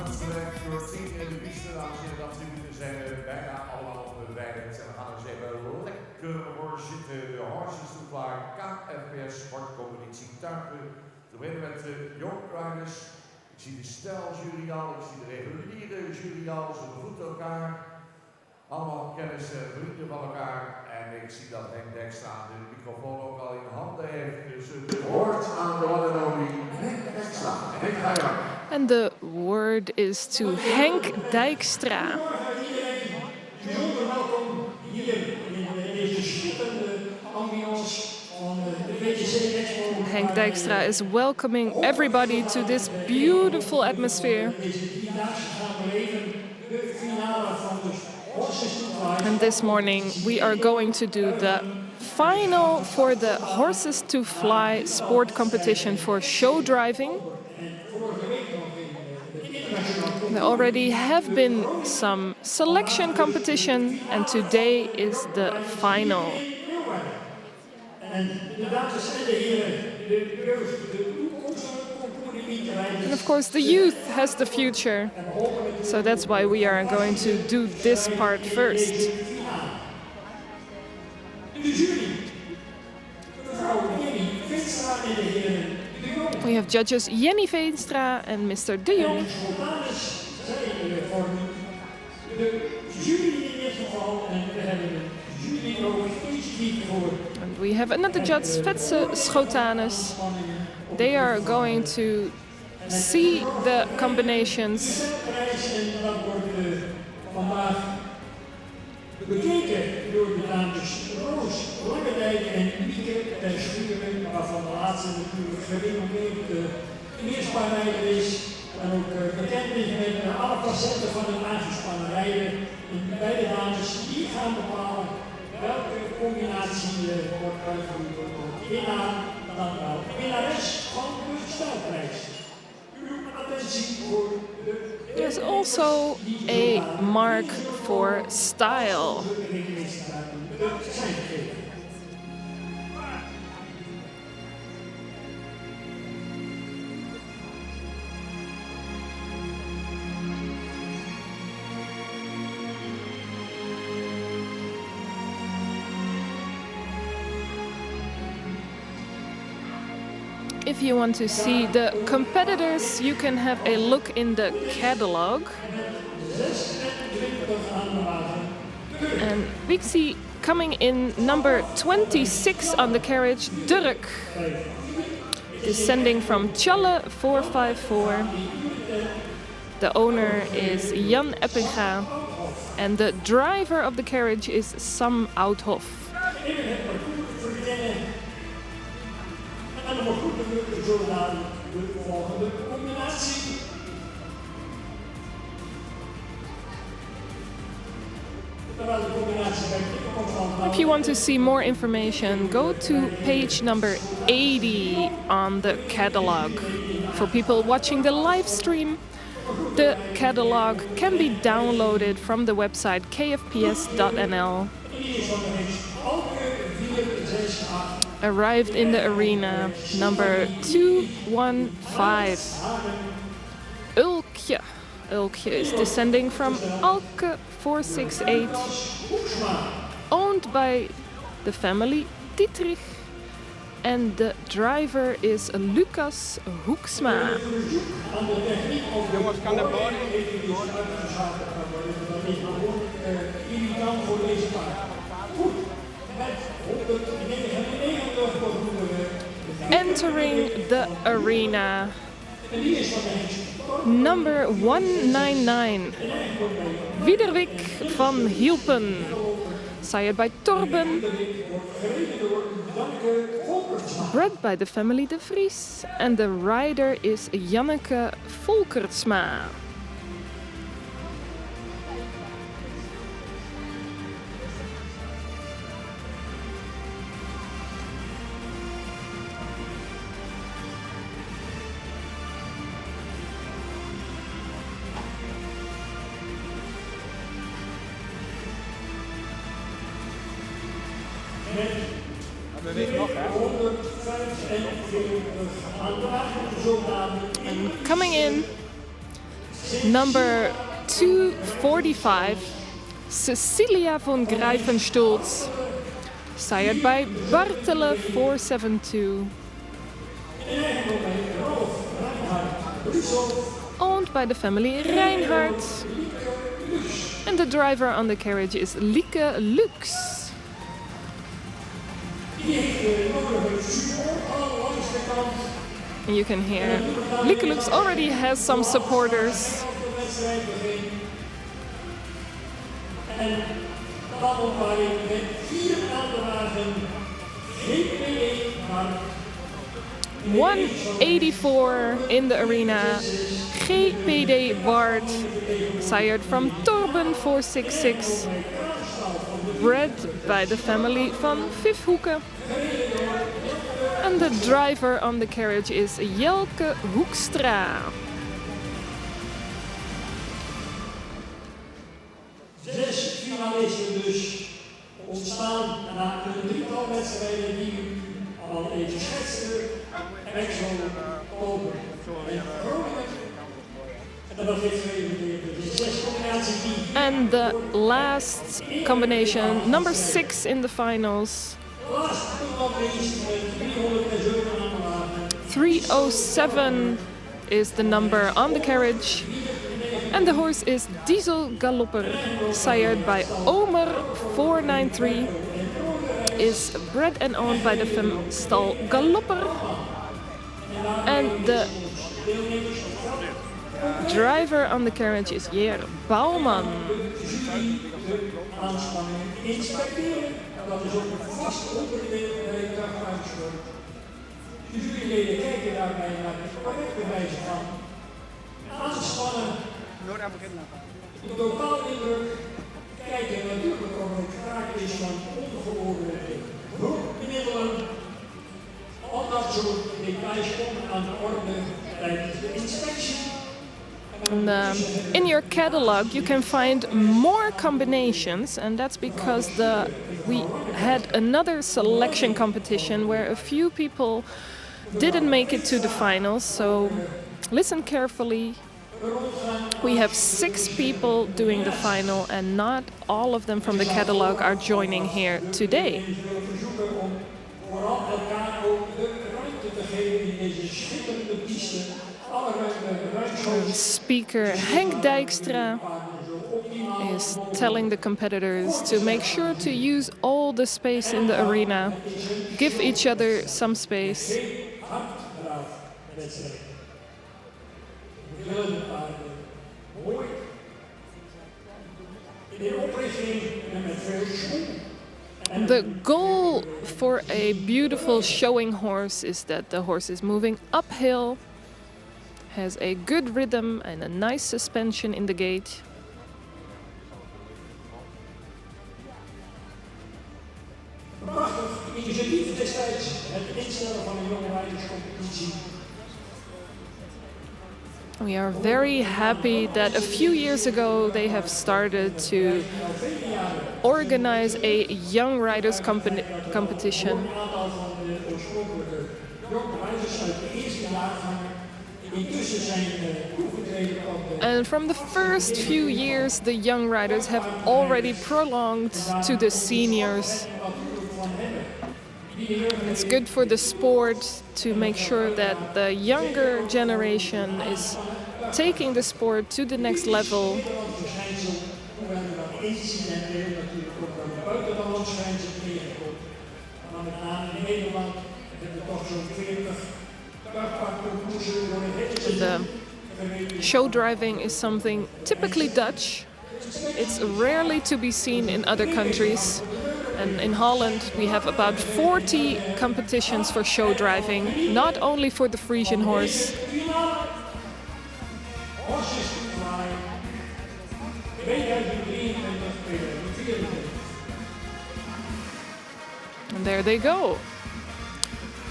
Hartelijk bedankt voor het zien in de piste, dames en heren. Dat we zijn bijna allemaal bewerkt. En we gaan eens even lekker voor zitten. De Horses2Fly KFPS sportcompetitie tuigen. Te beginnen met de jongriders. Ik zie de steljury al, ik zie de reguliere jury al. Ze begroeten elkaar. Allemaal kennis en vrienden van elkaar. En ik zie dat Henk Dijkstra de microfoon ook al in handen heeft. Dus het woord aan de one and only Henk Dijkstra. Henk, ga je gang. And the word is to Henk Dijkstra. Bijzonder welkom hier in deze schitterende ambiance van de VTC Expo. Henk Dijkstra is welcoming everybody to this beautiful atmosphere. And this morning we are going to do the final for the Horses2Fly sport competition for show driving. There already have been some selection competition, and today is the final. And of course the youth has the future, so that's why we are going to do this part first. We have judges Jenny Veenstra and Mr. De Jong. And we have another judge, Vetse Schotanus. They are going to see the combinations. Bekeken door de dames Roos Langendijk en Mieke Schuren, waarvan de laatste natuurlijk gerenommeerd meerspanrijder is. En ook bekend is met alle facetten van het aangespannen rijden. En beide dames die gaan bepalen welke combinatie wordt uitgevoerd door de winnaar, dan wel de winnares van de stijlprijs. Uw attentie voor de... There's also a mark for style. If you want to see the competitors, you can have a look in the catalog. And we see coming in number 26 on the carriage, Dirk, descending from Tjalle 454. The owner is Jan Eppinga, and the driver of the carriage is Sam Oudhoff. En dan wordt goed de zo naar de volgende combinatie. If you want to see more information, go to page number 80 on the catalog. For people watching the live stream, the catalog can be downloaded from the website kfps.nl. Arrived in the arena, number 215. Ulkje. Ulkje is descending from Alke 468. Owned by the family Dietrich. And the driver is Lucas Hoeksma. Jongens, kan de board? Entering the arena, number 199, Wiederwijk van Hielpen, sired by Torben, bred by the family De Vries, and the rider is Janneke Volkertsma. And coming in, number 245, Cecilia von Greifenstolz, sired by Bartele 472. Owned by the family Reinhardt. And the driver on the carriage is Lieke Lux. And you can hear Lieke Lux already has some supporters. En dan waren we 4 wagen GPD maar 184 in the arena. GPD Bard, sired from Torben 466, bred by the family van Vifhoeken. And the driver on the carriage is Jelke Hoekstra. 6 finalisten dus ontstaan na een drietal wedstrijden die u al even schetste. Exo, Koper en Groningen. En dat heeft gegeven de 6 combinaties die... And the last combination, number 6 in the finals. Last but not least, 307 aanwagen. 307 is the number on the carriage. And the horse is Diesel Galopper, sired by Omer 493, is bred and owned by the stal Galopper. And the driver on the carriage is Jer Bouwman. Dat is ook een vast onderdeel bij de dagvuitschool. De juryleden kijken daarbij naar de correcte wijze van aanspannen. De totaalindruk kijken natuurlijk of er sprake is van ongeoorloofde hulpmiddelen. Al dat soort details komen aan de orde tijdens de inspectie. And, in your catalog you can find more combinations, and that's because we had another selection competition where a few people didn't make it to the finals, so listen carefully. We have 6 people doing the final, and not all of them from the catalog are joining here today. Speaker Henk Dijkstra is telling the competitors to make sure to use all the space in the arena. Give each other some space. The goal for a beautiful showing horse is that the horse is moving uphill, has a good rhythm and a nice suspension in the gait. Prachtig initiatief destijds, het instellen van een jonge rijderscompetitie. We are very happy that a few years ago they have started to organize a young riders competition. And from the first few years, the young riders have already prolonged to the seniors. It's good for the sport to make sure that the younger generation is taking the sport to the next level. The show driving is something typically Dutch. It's rarely to be seen in other countries. And in Holland we have about 40 competitions for show driving, not only for the Frisian horse. And there they go.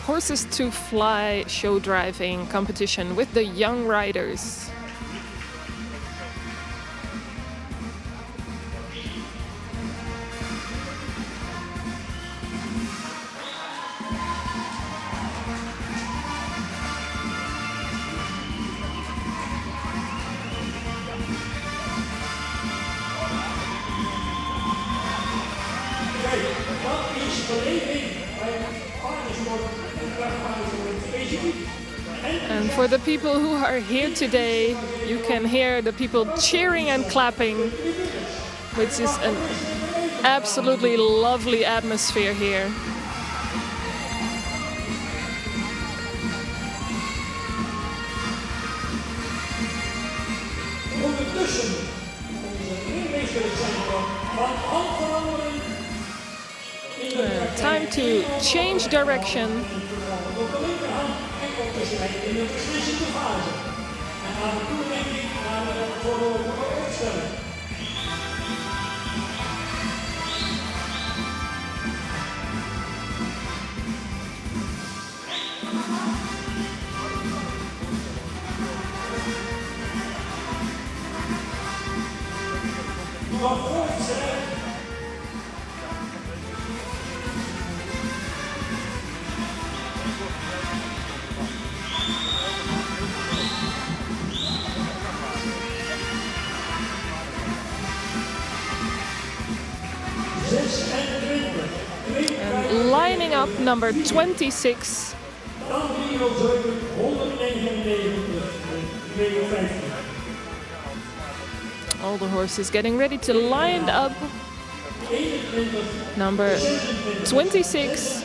Horses2Fly show driving competition with the young riders. And for the people who are here today, you can hear the people cheering and clapping, which is an absolutely lovely atmosphere here. Time to change direction. And lining up number 26. All the horses getting ready to line up. Number 26,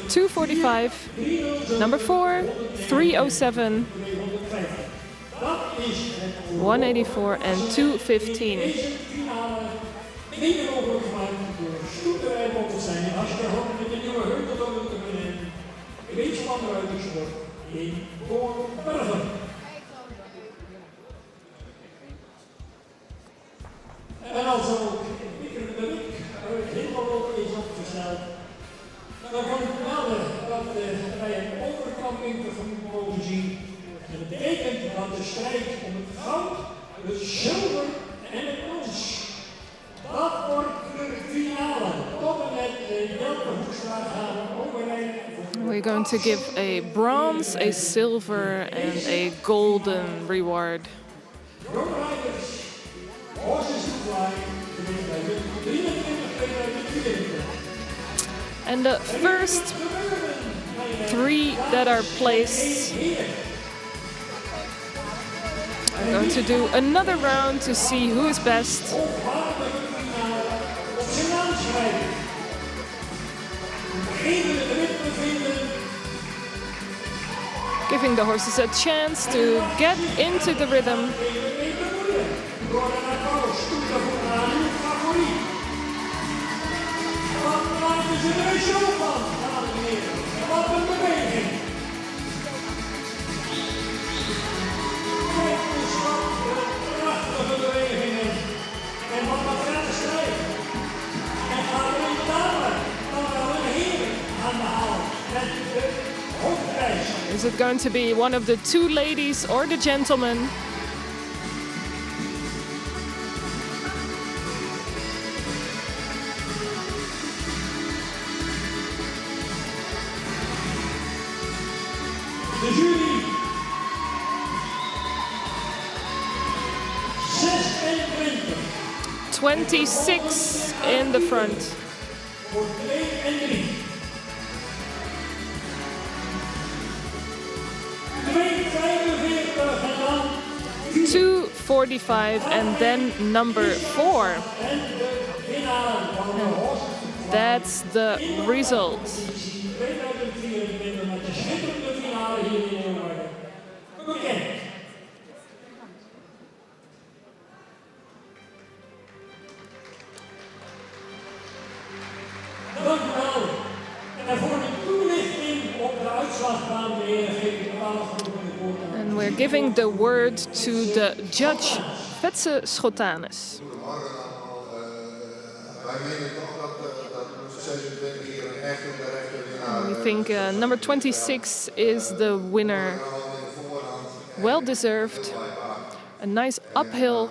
245. Number 4, 307. 184 and 215. En als er ook de week helemaal is opgesteld, dan kan ik melden dat wij een overkamping tegemoet mogen zien. Dat betekent dat de strijd om het goud, het zilver en het brons, dat wordt de finale. Tot en met Jelke Hoekstra gaan we overlijden. We're going to give a bronze, a silver and a golden reward. And the first 3 that are placed are going to do another round to see who is best. Giving the horses a chance to get into the rhythm. Is it going to be one of the 2 ladies or the gentleman? De jury 26 in the front. voor 2 en 3. 2:45 en dan 2:45 and then number 4. en de winnaar van de Horses2Fly That's the result. 2024 met de schitterende finale hier in Leeuwarden. Bekend. Dank u wel. En voor de toelichting op de uitslag van de heren geef ik de groepen de woord aan. And we're giving the word to the judge, Vetse Schotanus. Goedemorgen allemaal. Wij menen toch dat nummer 26 hier een echte terechte winnaar We think number 26 is the winner. Well deserved. A nice uphill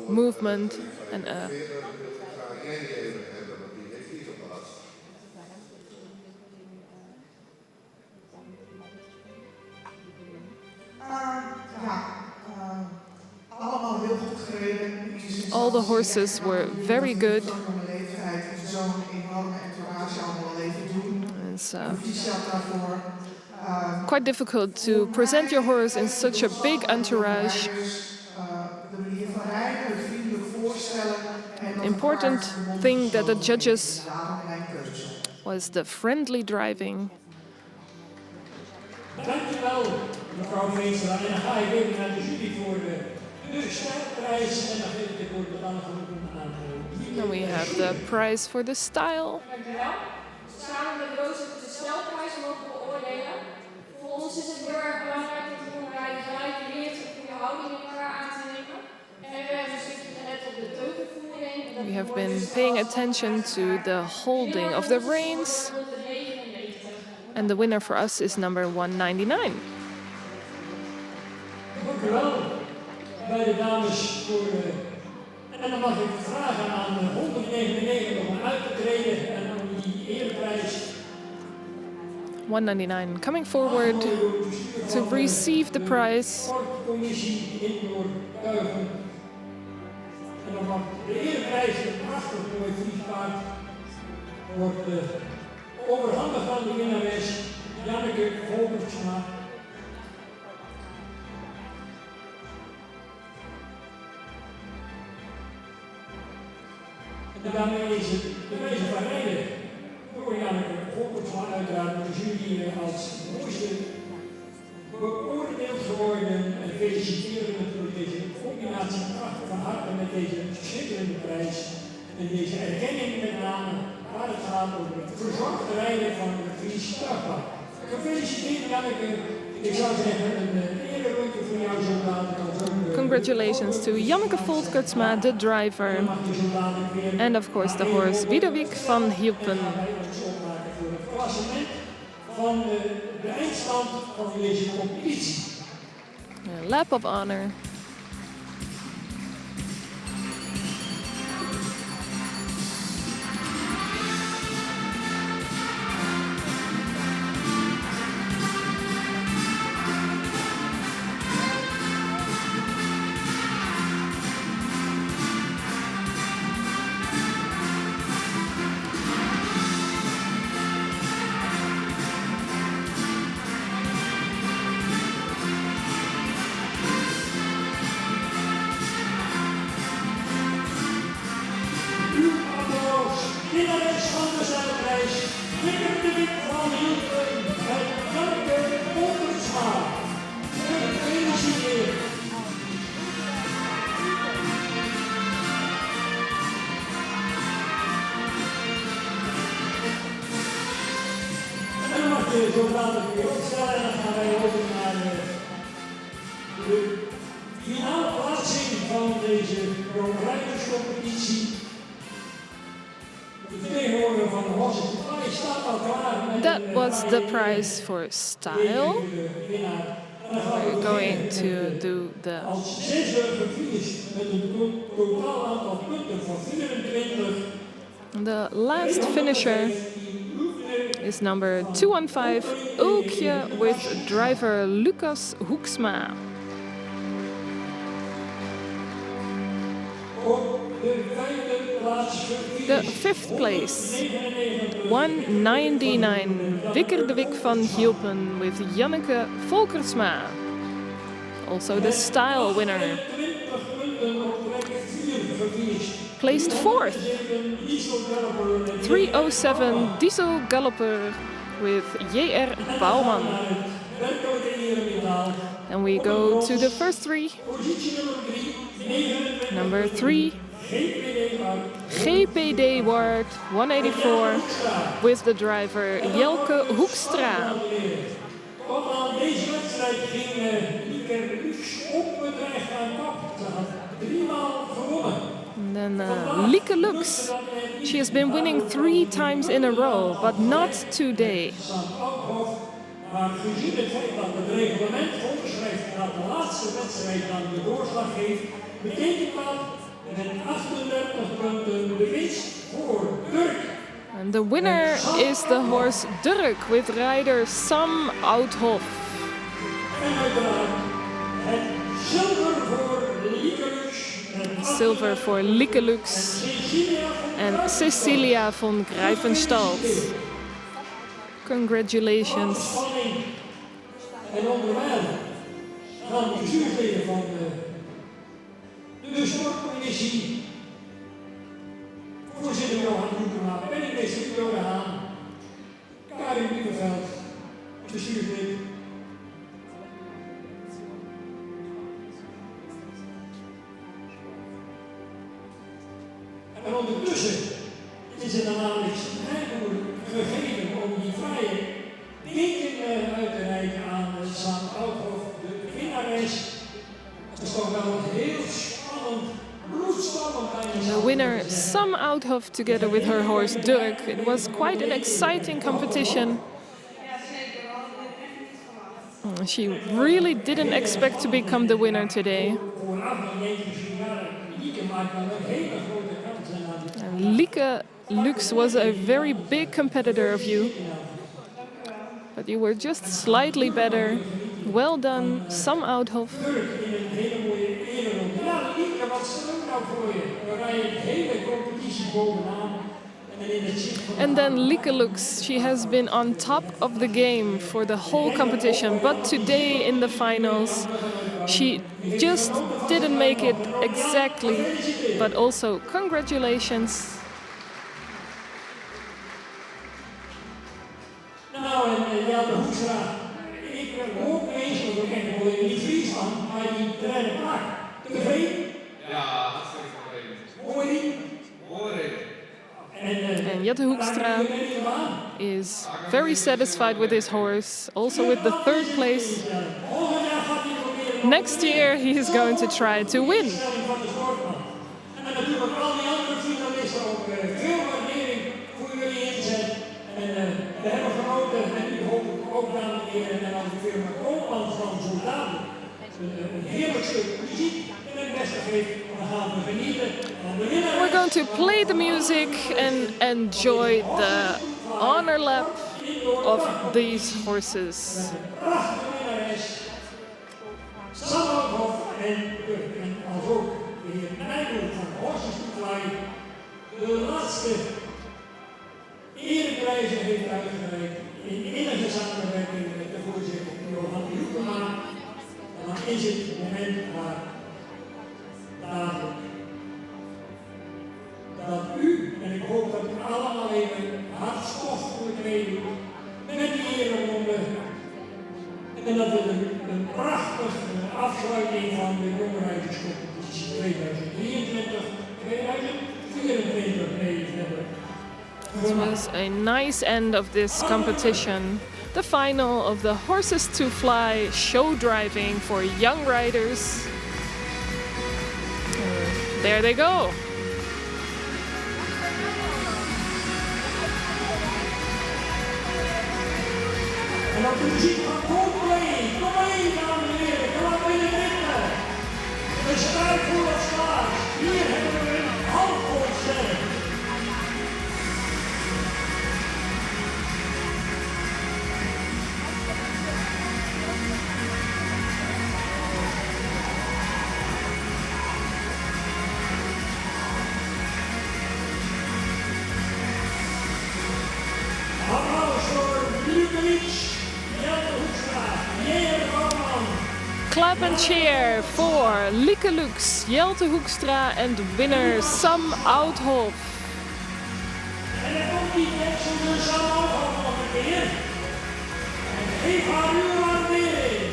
movement and a Allemaal heel goed gereden. all the horses were very good. Zo'n leeftijd en zo'n enorme entourage allemaal leven doen. It's Proficiat daarvoor. quite difficult to present your horse in such a big entourage. Important thing that the judges was the friendly driving. Dankjewel, mevrouw Veenstra. En dan ga ik even naar de jury voor de stijlprijs. En dan geef ik het woord aan de And we have the prize for the style. Dankjewel. Samen met Roos hebben we de stijlprijs mogen beoordelen. Voor ons is het heel erg belangrijk dat de honderij gelijk leert een goede houding in elkaar aan te nemen. En we hebben een stukje gelet op de teugelvoering. We have been paying attention to the holding of the reins. And the winner for us is number 199. Dank u wel bij de dames voor en dan mag ik vragen aan 199 om uit te treden en om die eerprijs 199 coming forward to receive the prize. Sportcommissie indoor Kuiven. En dan mag de eerprijs, een prachtig mooi vliegpaard, wordt overhandigd aan de winnares Janneke Volkertsma. En daarmee is het de wijze van rijden door Janneke Volkertsma uiteraard de jury als mooiste beoordeeld geworden. En feliciteren natuurlijk deze combinatie van harte met deze schitterende prijs. En deze erkenning met name waar het gaat over het verzorgde rijden van de Fries Tuigpaard. Gefeliciteerd Janneke. Ik zou zeggen een ererondje voor jou zo dadelijk als ook. Congratulations to Janneke Volkertsma, the driver, and of course the horse Widowick van Hielpen. Voor het klassement van de eindstand van deze competitie. A lap of honor. Winnares van de stijlprijs, Widowick van Hielpen met Janneke Volkertsma. Gefeliciteerd. En dan mag je zo dadelijk weer opstellen en dan gaan wij over naar de finale plaatsing van deze rijderscompetitie. That was the prize for style. We're going to do the last finisher is number 215, Ulkje with driver Lucas Hoeksma. The fifth place, 199, Widowick van Hielpen with Janneke Volkertsma. Also the style winner. Placed fourth, 307 Diesel Galloper with J.R. Bouwman. And we go to the first three. Number 3, GPD Ward 184 with the driver Jelke Hoekstra. And then Lieke Lux. She has been winning 3 times in a row, but not today. Maar gezien het feit dat het reglement voorschrijft dat de laatste wedstrijd dan de doorslag geeft, betekent dat met 38 punten de winst voor Dirk. And the winner is the horse Dirk with rider Sam Oudhof. En uiteraard het zilver voor Lieke Lux. Silver for Lieke Lux and Cecilia von Greifenstalt. Congratulations. En onderwijl gaan de bestuursleden van de sportcommissie, voorzitter Johan Hoekema, penningmeester Johan Haan, Karin Lieberveld, bestuurslid. En ondertussen is het dan namelijk rijboer gegeven om die vrije teken uit te reiken aan Sam Oudhof, de winnares. Het is toch wel heel spannend, bloedspannend bijna. The winner, Sam Oudhof, together with her horse Dirk. It was quite an exciting competition. She really didn't expect to become the winner today. And Lieke Lux was a very big competitor of you, but you were just slightly better. Well done, Sam Oudhof. And then Lieke Lux, she has been on top of the game for the whole competition, but today in the finals she just didn't make it exactly, but also congratulations. Nou, en ja, de Hoekstra, ik hoop eens, want we kennen wel in die Friesland, maar die trein plak. Tevreden? Ja, hartstikke tevreden. Mooi niet? Mooi. And Jette Hoekstra is very satisfied with his horse, also with the third place. Next year he is going to try to win. En natuurlijk al die andere finalisten ook veel waardering voor jullie inzet. En we hebben genoten en u hoop ik ook, dames en heren, en aan de firma Koopman van zo dadelijk een heerlijk stuk muziek en het beste geeft. Dan gaan we genieten van de winnaar. We're going to play the music and enjoy the honor lap of these horses. Prachtige winnares, Sam Oudhof en als ook de heer Nijboer van Horses2Fly de laatste ereprijzen heeft uitgereikt in innige samenwerking met de voorzitter Johan Hoekema. En dan is het moment waar dadelijk dat u, en ik hoop dat u allemaal even hartstochtelijk meedoet met die ereronde. En dat we een prachtige afsluiting van de jongrijderscompetitie 2023-2024 mee hebben. This was a nice end of this competition. The final of the Horses2Fly show driving for young riders. There they go. En op de muziek van Coldplay, kom maar in, dames en heren, kom maar binnendringen. De strijd voor het slaag. Hier hebben we een halfvoorstelling. Applaus voor Lieke Lux. Clap and cheer for Lieke Lux, Jelte Hoekstra and winner Sam Oudhof. En dan komt die tekst van de Sam Oudhof nog een keer. En geef haar uw waardering.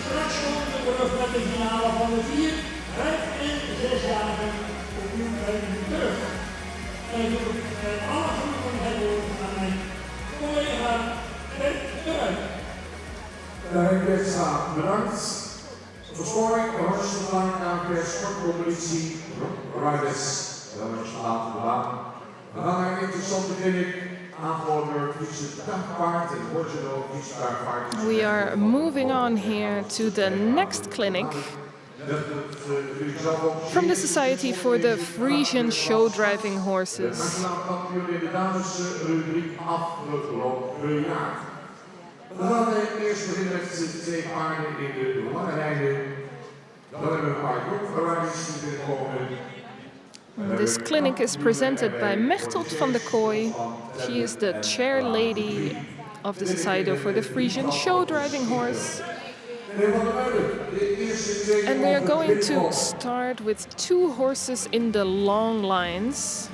Straks komen we terug met de finale van de 4, 5 en 6 dagen opnieuw bij u terug. En ik doe alle groepen het woord aan mijn collega Bert de Ruijt. Bert bedankt. Verscoring, de Horses2Fly KFPS sportcompetitie, riders, wel eens later de baan. We gaan naar een interessante clinic. We are moving on here to the next clinic. from the Society for the Frisian Show-Driving Horses. Nationaal in de damesrubriek afgelopen jaar. We gaan eerst beginnen met de 2 paarden in de lange rijden. Dan hebben we een paar jongrijders die binnenkomen. This clinic is presented by Mechtelt van der Kooi. She is the chair lady of the Society for the Frisian Show-Driving Horse. And we are going to start with 2 horses in the long lines.